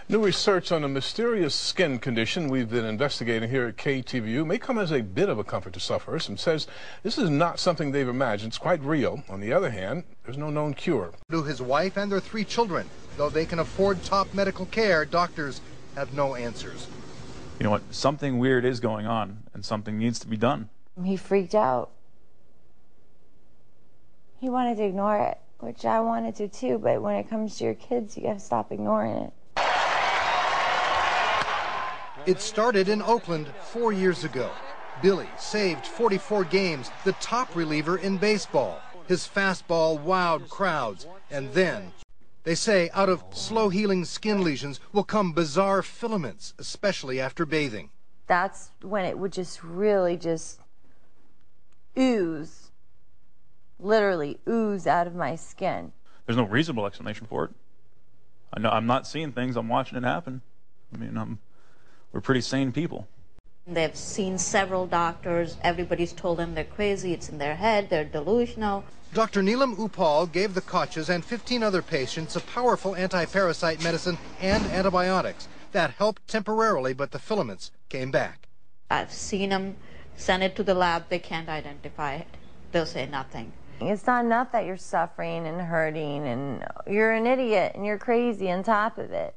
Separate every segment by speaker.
Speaker 1: New research on a mysterious skin condition we've been investigating here at KTVU may come as a bit of a comfort to sufferers and says this is not something they've imagined. It's quite real. On the other hand, there's no known cure.
Speaker 2: To his wife and their 3 children. Though they can afford top medical care, doctors have no answers.
Speaker 3: You know what? Something weird is going on and something needs to be done.
Speaker 4: He freaked out. He wanted to ignore it, which I wanted to too, but when it comes to your kids, you gotta stop ignoring it.
Speaker 2: It started in Oakland 4 years ago. Billy saved 44 games, the top reliever in baseball. His fastball wowed crowds. And then, they say out of slow-healing skin lesions will come bizarre filaments, especially after bathing.
Speaker 4: That's when it would just really just ooze, literally ooze out of my skin.
Speaker 3: There's no reasonable explanation for it. I'm not seeing things, I'm watching it happen. I mean, we're pretty sane people.
Speaker 5: They've seen several doctors. Everybody's told them they're crazy. It's in their head. They're delusional.
Speaker 2: Dr. Neelam Upal gave the Kochs and 15 other patients a powerful anti-parasite medicine and antibiotics that helped temporarily, but the filaments came back.
Speaker 5: I've seen them send it to the lab. They can't identify it. They'll say nothing.
Speaker 4: It's not enough that you're suffering and hurting and you're an idiot and you're crazy on top of it.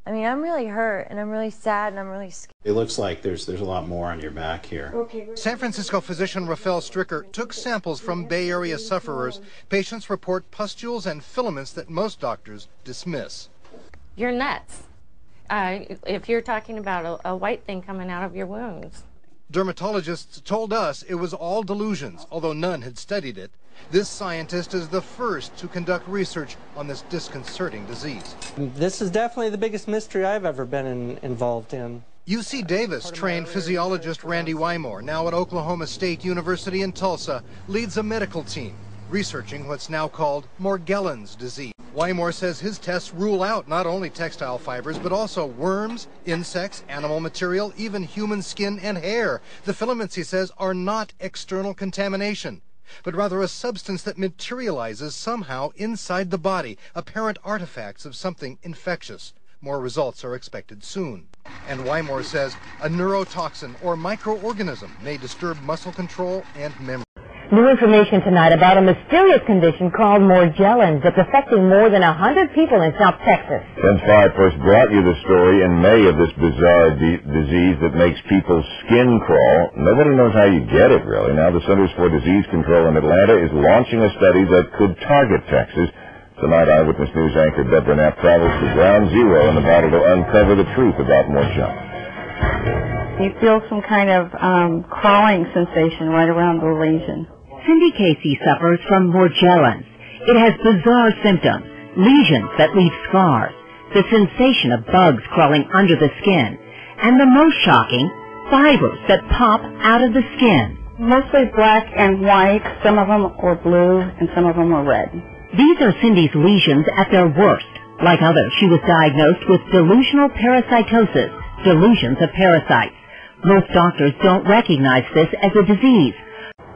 Speaker 4: I mean, I'm really hurt and I'm really sad and I'm really scared.
Speaker 6: It looks like there's a lot more on your back here.
Speaker 2: San Francisco physician Rafael Stricker took samples from Bay Area sufferers. Patients report pustules and filaments that most doctors dismiss.
Speaker 7: You're nuts. If you're talking about a white thing coming out of your wounds.
Speaker 2: Dermatologists told us it was all delusions, although none had studied it. This scientist is the first to conduct research on this disconcerting disease.
Speaker 8: This is definitely the biggest mystery I've ever been involved in.
Speaker 2: UC Davis trained physiologist Randy Wymore, now at Oklahoma State University in Tulsa, leads a medical team researching what's now called Morgellons disease. Wymore says his tests rule out not only textile fibers, but also worms, insects, animal material, even human skin and hair. The filaments, he says, are not external contamination, but rather a substance that materializes somehow inside the body, apparent artifacts of something infectious. More results are expected soon. And Wymore says a neurotoxin or microorganism may disturb muscle control and memory.
Speaker 9: New information tonight about a mysterious condition called morgellons that's affecting more than 100 people in South Texas.
Speaker 10: Since 5 first brought you the story in May of this bizarre disease that makes people's skin crawl, nobody knows how you get it, really. Now the Centers for Disease Control in Atlanta is launching a study that could target Texas. Tonight, Eyewitness News anchor Deborah Knapp travels to Ground Zero in Nevada to uncover the truth about morgellons.
Speaker 11: You feel some kind of crawling sensation right around the lesion.
Speaker 12: Cindy Casey suffers from morgellons. It has bizarre symptoms, lesions that leave scars, the sensation of bugs crawling under the skin, and the most shocking, fibers that pop out of the skin.
Speaker 11: Mostly black and white. Some of them were blue and some of them were red.
Speaker 12: These are Cindy's lesions at their worst. Like others, she was diagnosed with delusional parasitosis, delusions of parasites. Most doctors don't recognize this as a disease.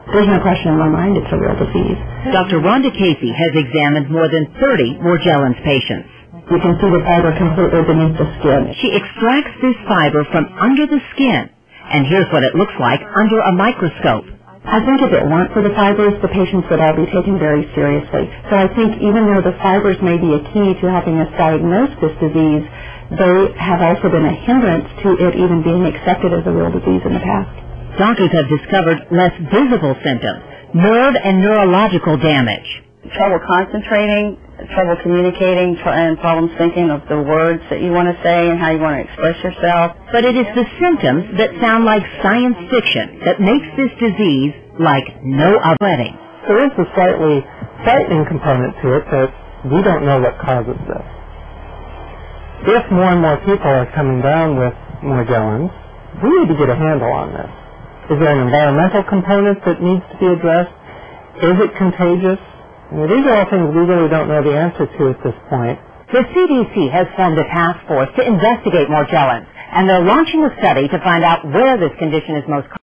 Speaker 11: There's no question in my mind it's a real disease.
Speaker 12: Dr. Rhonda Casey has examined more than 30 morgellons patients.
Speaker 11: You can see the fiber completely beneath the skin.
Speaker 12: She extracts this fiber from under the skin, and here's what it looks like under a microscope.
Speaker 11: I think if it weren't for the fibers, the patients would all be taken very seriously. So I think even though the fibers may be a key to helping us diagnose this disease, they have also been a hindrance to it even being accepted as a real disease in the past.
Speaker 12: Doctors have discovered less visible symptoms, nerve and neurological damage.
Speaker 11: Trouble concentrating, trouble communicating, and problems thinking of the words that you want to say and how you want to express yourself.
Speaker 12: But it is the symptoms that sound like science fiction that makes this disease like no other.
Speaker 8: There is a slightly frightening component to it that we don't know what causes this. If more and more people are coming down with morgellons, we need to get a handle on this. Is there an environmental component that needs to be addressed? Is it contagious? These are all things we really don't know the answer to at this point.
Speaker 12: The CDC has formed a task force to investigate morgellons, and they're launching a study to find out where this condition is most common.